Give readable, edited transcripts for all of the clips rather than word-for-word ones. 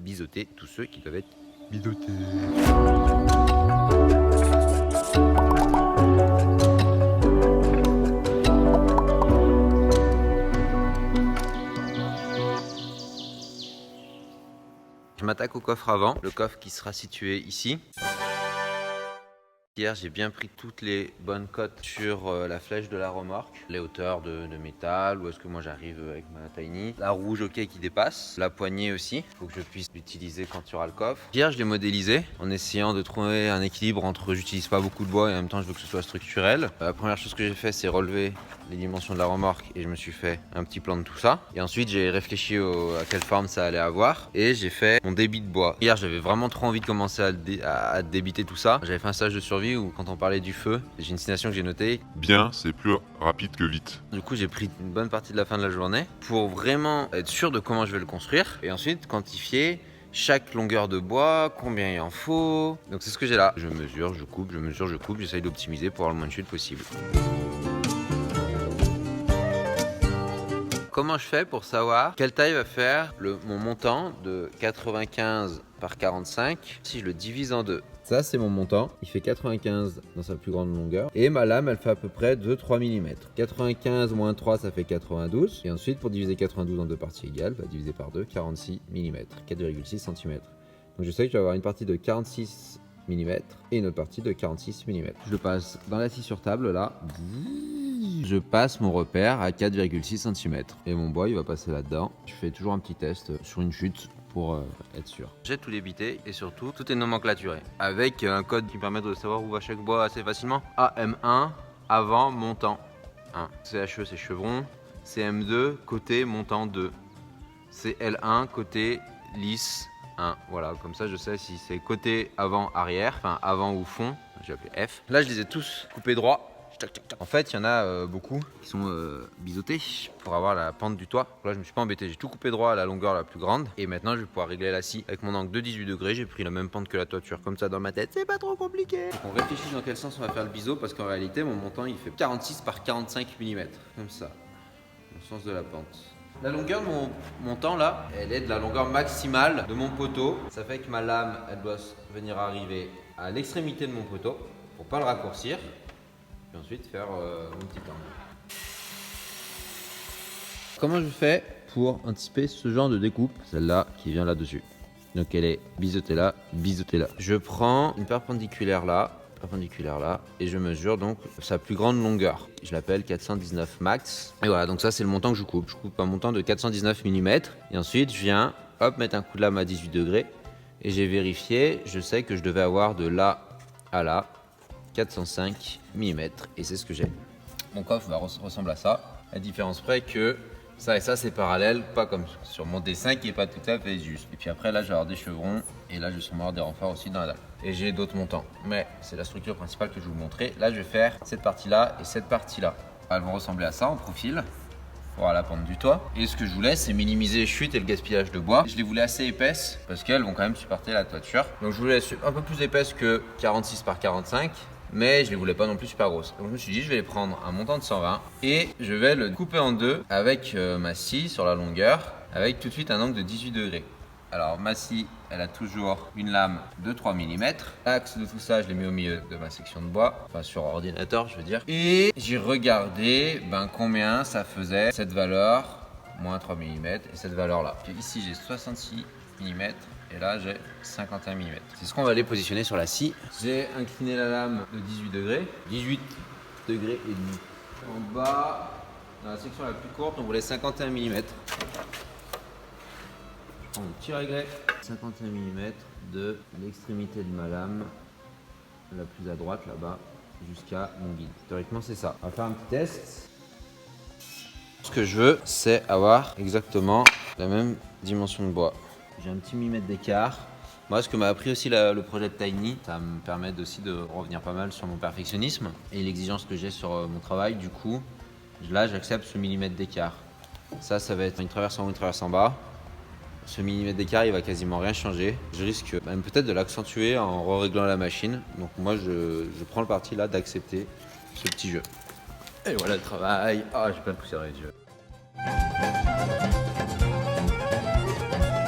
biseauter tous ceux qui doivent être biseautés. Je m'attaque au coffre avant, le coffre qui sera situé ici. Hier, j'ai bien pris toutes les bonnes cotes sur la flèche de la remorque, les hauteurs de métal, où est-ce que moi j'arrive avec ma Tiny, la rouge ok qui dépasse, la poignée aussi, il faut que je puisse l'utiliser quand il y aura le coffre. Hier, je l'ai modélisé en essayant de trouver un équilibre entre j'utilise pas beaucoup de bois et en même temps je veux que ce soit structurel. La première chose que j'ai fait, c'est relever les dimensions de la remorque et je me suis fait un petit plan de tout ça. Et ensuite, j'ai réfléchi à quelle forme ça allait avoir et j'ai fait mon débit de bois. Hier, j'avais vraiment trop envie de commencer à débiter tout ça. J'avais fait un stage de survie où quand on parlait du feu, j'ai une citation que j'ai notée. Bien, c'est plus rapide que vite. Du coup, j'ai pris une bonne partie de la fin de la journée pour vraiment être sûr de comment je vais le construire et ensuite quantifier chaque longueur de bois, combien il en faut. Donc c'est ce que j'ai là. Je mesure, je coupe, je mesure, je coupe. J'essaye d'optimiser pour avoir le moins de chute possible. Comment je fais pour savoir quelle taille va faire mon montant de 95 par 45 si je le divise en deux? Ça, c'est mon montant. Il fait 95 dans sa plus grande longueur. Et ma lame, elle fait à peu près 2-3 mm. 95 moins 3, ça fait 92. Et ensuite, pour diviser 92 en deux parties égales, va diviser par 2, 46 mm. 4,6 cm. Donc je sais que je vais avoir une partie de 46 mm et une autre partie de 46 mm. Je le passe dans la scie sur table, là. Je passe mon repère à 4,6 cm. Et mon bois, il va passer là-dedans. Je fais toujours un petit test sur une chute pour être sûr. J'ai tout débité et surtout, tout est nomenclaturé. Avec un code qui permet de savoir où va chaque bois assez facilement. AM1, avant, montant 1. CHE, c'est chevron. CM2, côté, montant 2. CL1, côté, lisse 1. Voilà, comme ça je sais si c'est côté avant, arrière, enfin avant ou fond. J'ai appelé F. Là, je les ai tous coupés droit. En fait, il y en a beaucoup qui sont biseautés pour avoir la pente du toit. Là, je me suis pas embêté, j'ai tout coupé droit à la longueur la plus grande. Et maintenant, je vais pouvoir régler la scie avec mon angle de 18 degrés. J'ai pris la même pente que la toiture. Comme ça, dans ma tête, c'est pas trop compliqué. Donc, on réfléchit dans quel sens on va faire le biseau parce qu'en réalité, mon montant, il fait 46 par 45 mm. Comme ça, au sens de la pente. La longueur de mon montant là, elle est de la longueur maximale de mon poteau. Ça fait que ma lame, elle doit venir arriver à l'extrémité de mon poteau pour pas le raccourcir. Et ensuite faire mon petit angle. Comment je fais pour anticiper ce genre de découpe? Celle-là qui vient là-dessus. Donc elle est biseautée là, biseautée là. Je prends une perpendiculaire là, et je mesure donc sa plus grande longueur. Je l'appelle 419 max. Et voilà, donc ça c'est le montant que je coupe. Je coupe un montant de 419 mm. Et ensuite je viens, hop, mettre un coup de lame à 18 degrés. Et j'ai vérifié, je sais que je devais avoir de là à là 405 mm et c'est ce que j'ai. Mon coffre ressemble à ça, à différence près que ça et ça c'est parallèle, pas comme sur mon dessin qui est pas tout à fait juste. Et puis après là je vais avoir des chevrons et là je vais sûrement avoir des renforts aussi dans la dalle. Et j'ai d'autres montants, mais c'est la structure principale que je vais vous montrer. Là je vais faire cette partie là et cette partie là. Elles vont ressembler à ça en profil. Pour la pente du toit. Et ce que je voulais, c'est minimiser les chutes et le gaspillage de bois. Je les voulais assez épaisses parce qu'elles vont quand même supporter la toiture. Donc je voulais un peu plus épaisses que 46 par 45. Mais je les voulais pas non plus super grosses. Donc je me suis dit, je vais les prendre un montant de 120 et je vais le couper en deux avec ma scie sur la longueur, avec tout de suite un angle de 18 degrés. Alors ma scie, elle a toujours une lame de 3 mm. L'axe de tout ça, je l'ai mis au milieu de ma section de bois, enfin sur ordinateur je veux dire. Et j'ai regardé combien ça faisait cette valeur, moins 3 mm, et cette valeur là. Puis ici j'ai 66 mm. Et là j'ai 51 mm. C'est ce qu'on va aller positionner sur la scie. J'ai incliné la lame de 18 degrés. 18 degrés et demi. En bas, dans la section la plus courte, on voulait 51 mm. Je prends mon petit réglet. 51 mm de l'extrémité de ma lame, la plus à droite là-bas, jusqu'à mon guide. Théoriquement c'est ça. On va faire un petit test. Ce que je veux, c'est avoir exactement la même dimension de bois. J'ai un petit millimètre d'écart. Moi, ce que m'a appris aussi le projet de Tiny, ça me permet aussi de revenir pas mal sur mon perfectionnisme et l'exigence que j'ai sur mon travail. Du coup, là, j'accepte ce millimètre d'écart. Ça va être une traverse en haut, une traverse en bas. Ce millimètre d'écart, il va quasiment rien changer. Je risque même peut-être de l'accentuer en réglant la machine. Donc moi, je prends le parti là d'accepter ce petit jeu. Et voilà le travail. Ah, j'ai plein de poussière dans les yeux.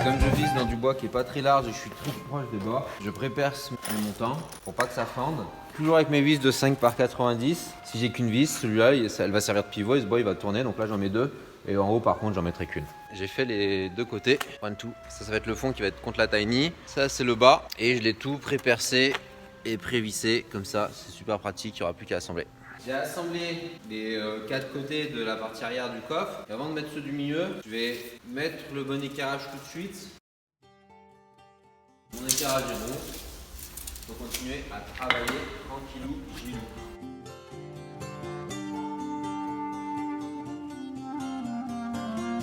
Comme je vise dans du bois qui est pas très large et je suis très proche des bords, je préperce mes montants pour pas que ça fende. Toujours avec mes vis de 5 par 90. Si j'ai qu'une vis, celui-là, elle va servir de pivot et ce bois il va tourner. Donc là j'en mets 2. Et en haut par contre j'en mettrai qu'une. J'ai fait les 2 côtés, one two. Ça va être le fond qui va être contre la tiny. Ça c'est le bas et je l'ai tout pré-percé et pré-vissé. Comme ça c'est super pratique, il n'y aura plus qu'à assembler. J'ai assemblé les 4 côtés de la partie arrière du coffre. Et avant de mettre ceux du milieu, je vais mettre le bon écarrage tout de suite. Mon écarrage est bon. Il faut continuer à travailler tranquillou, gilou.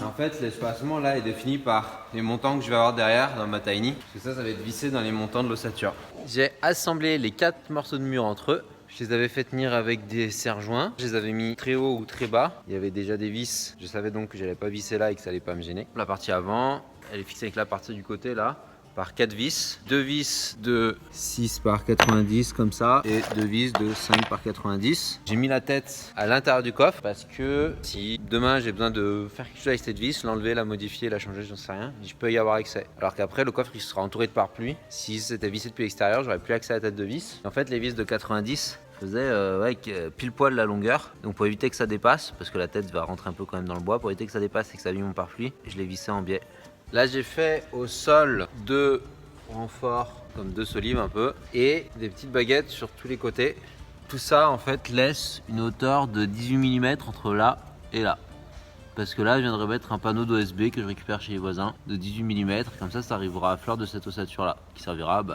En fait, l'espacement là est défini par les montants que je vais avoir derrière dans ma tiny. Parce que ça va être vissé dans les montants de l'ossature. J'ai assemblé les 4 morceaux de mur entre eux. Je les avais fait tenir avec des serre-joints. Je les avais mis très haut ou très bas. Il y avait déjà des vis. Je savais donc que j'allais pas visser là et que ça allait pas me gêner. La partie avant, elle est fixée avec la partie du côté là. Par 4 vis, 2 vis de 6 par 90 comme ça et 2 vis de 5 par 90. J'ai mis la tête à l'intérieur du coffre parce que si demain j'ai besoin de faire quelque chose avec cette vis, l'enlever, la modifier, la changer, j'en sais rien, je peux y avoir accès. Alors qu'après le coffre il sera entouré de pare-pluie. Si c'était vissé depuis l'extérieur, j'aurais plus accès à la tête de vis. En fait les vis de 90 faisaient pile poil la longueur. Donc pour éviter que ça dépasse, parce que la tête va rentrer un peu quand même dans le bois, pour éviter que ça dépasse et que ça abîme mon pare-pluie, je l'ai vissé en biais. Là j'ai fait au sol 2 renforts, comme 2 solives un peu, et des petites baguettes sur tous les côtés. Tout ça en fait laisse une hauteur de 18 mm entre là et là. Parce que là je viens de remettre un panneau d'OSB que je récupère chez les voisins de 18 mm, comme ça arrivera à fleur de cette ossature là, qui servira de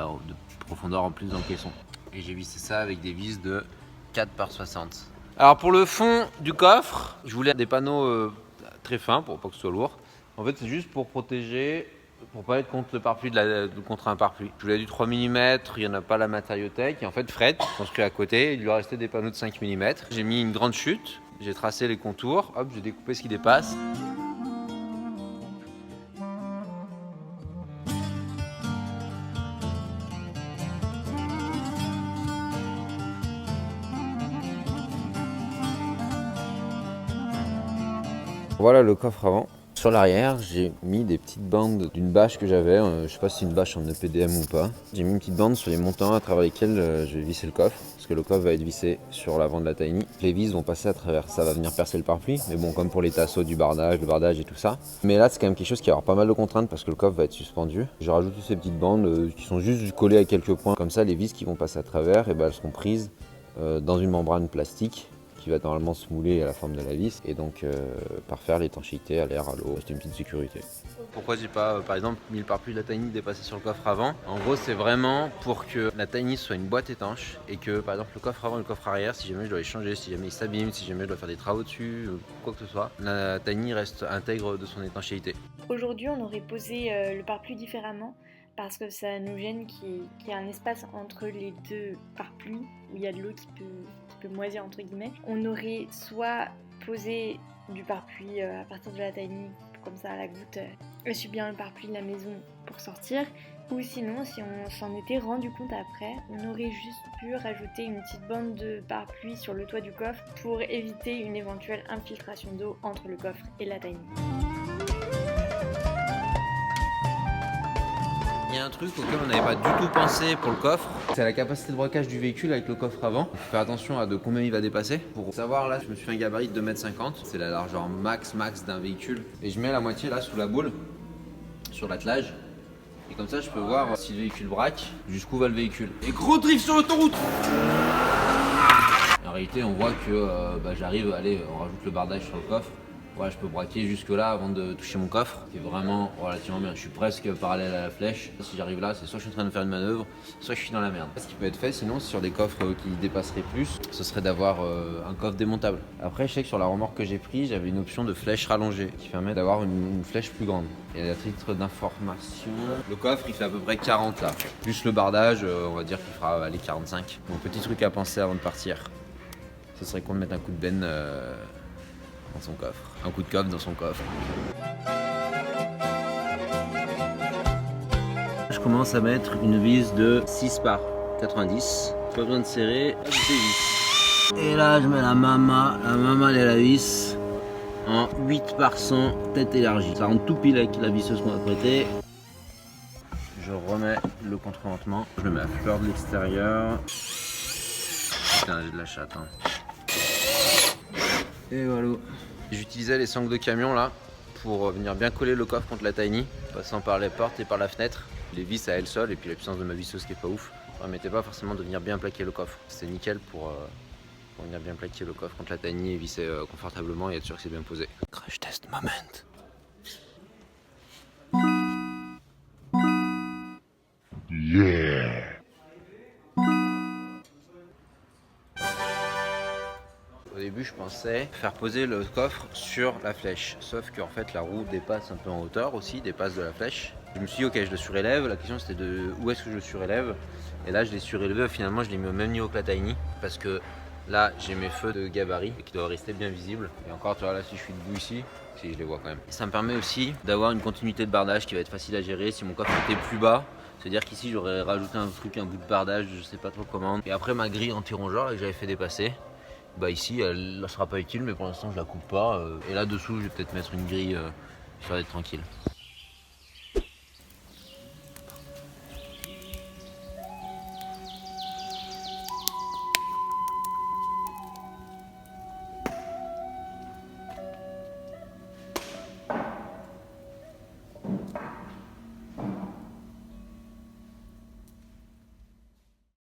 profondeur en plus dans le caisson. Et j'ai vissé ça avec des vis de 4 par 60. Alors pour le fond du coffre, je voulais des panneaux très fins pour pas que ce soit lourd. En fait, c'est juste pour protéger, pour pas être contre le pare-pluie contre un pare-pluie. Je voulais du 3 mm, il n'y en a pas la Matériauthèque. Et en fait, Fred, construit à côté, il lui a resté des panneaux de 5 mm. J'ai mis une grande chute, j'ai tracé les contours, hop, j'ai découpé ce qui dépasse. Voilà le coffre avant. Sur l'arrière, j'ai mis des petites bandes d'une bâche que j'avais, je sais pas si c'est une bâche en EPDM ou pas. J'ai mis une petite bande sur les montants à travers lesquels je vais visser le coffre, parce que le coffre va être vissé sur l'avant de la tiny. Les vis vont passer à travers, ça va venir percer le pare-pluie, mais bon, comme pour les tasseaux du bardage, le bardage et tout ça. Mais là, c'est quand même quelque chose qui va avoir pas mal de contraintes parce que le coffre va être suspendu. J'ai rajouté ces petites bandes qui sont juste collées à quelques points. Comme ça, les vis qui vont passer à travers, et elles seront prises dans une membrane plastique qui va normalement se mouler à la forme de la vis et donc parfaire l'étanchéité à l'air, à l'eau. C'est une petite sécurité. Pourquoi j'ai pas par exemple mis le pare-pluie de la tiny dépassé sur le coffre avant? En gros c'est vraiment pour que la tiny soit une boîte étanche et que par exemple le coffre avant et le coffre arrière, si jamais je dois les changer, si jamais il s'abîme, si jamais je dois faire des travaux dessus, quoi que ce soit, la tiny reste intègre de son étanchéité. Aujourd'hui on aurait posé le pare-pluie différemment parce que ça nous gêne qu'il y ait un espace entre les 2 pare-pluis où il y a de l'eau qui peut moisir entre guillemets. On aurait soit posé du pare-pluie à partir de la tiny, comme ça à la goutte, essuie bien le pare-pluie de la maison pour sortir, ou sinon si on s'en était rendu compte après, on aurait juste pu rajouter une petite bande de pare-pluie sur le toit du coffre pour éviter une éventuelle infiltration d'eau entre le coffre et la tiny. Il y a un truc auquel on n'avait pas du tout pensé pour le coffre, c'est la capacité de braquage du véhicule avec le coffre avant. Il faut faire attention à de combien il va dépasser. Pour savoir, là, je me suis fait un gabarit de 2,50 m, c'est la largeur max d'un véhicule. Et je mets la moitié là sous la boule, sur l'attelage. Et comme ça, je peux voir si le véhicule braque, jusqu'où va le véhicule. Et gros drift sur l'autoroute! En réalité, on voit que j'arrive, allez, on rajoute le bardage sur le coffre. Voilà, je peux braquer jusque là avant de toucher mon coffre, qui est vraiment relativement bien. Je suis presque parallèle à la flèche. Si j'arrive là, c'est soit je suis en train de faire une manœuvre, soit je suis dans la merde. Ce qui peut être fait sinon sur des coffres qui dépasseraient plus, ce serait d'avoir un coffre démontable. Après, je sais que sur la remorque que j'ai pris, j'avais une option de flèche rallongée qui permet d'avoir une flèche plus grande. Et à titre d'information, le coffre il fait à peu près 40 là. Plus le bardage, on va dire qu'il fera les 45. Donc petit truc à penser avant de partir, ce serait qu'on mette un coup de benne dans son coffre. Un coup de coffre dans son coffre. Je commence à mettre une vis de 6 par 90. Pas besoin de serrer, hop, des vis. Et là je mets la mama de la vis en 8 par 100 tête élargie. Ça rentre tout pile avec la visseuse qu'on a prêtée. je remets le contreventement. Je le mets à fleur de l'extérieur. Putain, j'ai de la chatte. Hein. Et voilà. J'utilisais les sangles de camion là pour venir bien coller le coffre contre la Tiny, passant par les portes et par la fenêtre. Les vis à elles seules et puis la puissance de ma visseuse qui est pas ouf. Ça permettait pas forcément de venir bien plaquer le coffre. C'était nickel pour venir bien plaquer le coffre contre la Tiny et visser confortablement et être sûr que c'est bien posé. Crash test moment. Yeah. Au début, je pensais faire poser le coffre sur la flèche. Sauf qu'en fait, la roue dépasse un peu en hauteur aussi, dépasse de la flèche. Je me suis dit, ok, je le surélève. La question, c'était de où est-ce que je le surélève. Et là, je l'ai surélevé. Finalement, je l'ai mis au même niveau que la Tiny. Parce que là, j'ai mes feux de gabarit qui doivent rester bien visibles. Et encore, tu vois, là, si je suis debout ici, si je les vois quand même. Et ça me permet aussi d'avoir une continuité de bardage qui va être facile à gérer. Si mon coffre était plus bas, c'est-à-dire qu'ici, j'aurais rajouté un truc, un bout de bardage, je sais pas trop comment. Et après, ma grille anti-rongeur que j'avais fait dépasser. Bah ici elle ne sera pas utile mais pour l'instant je la coupe pas et là dessous je vais peut-être mettre une grille histoire d'être tranquille.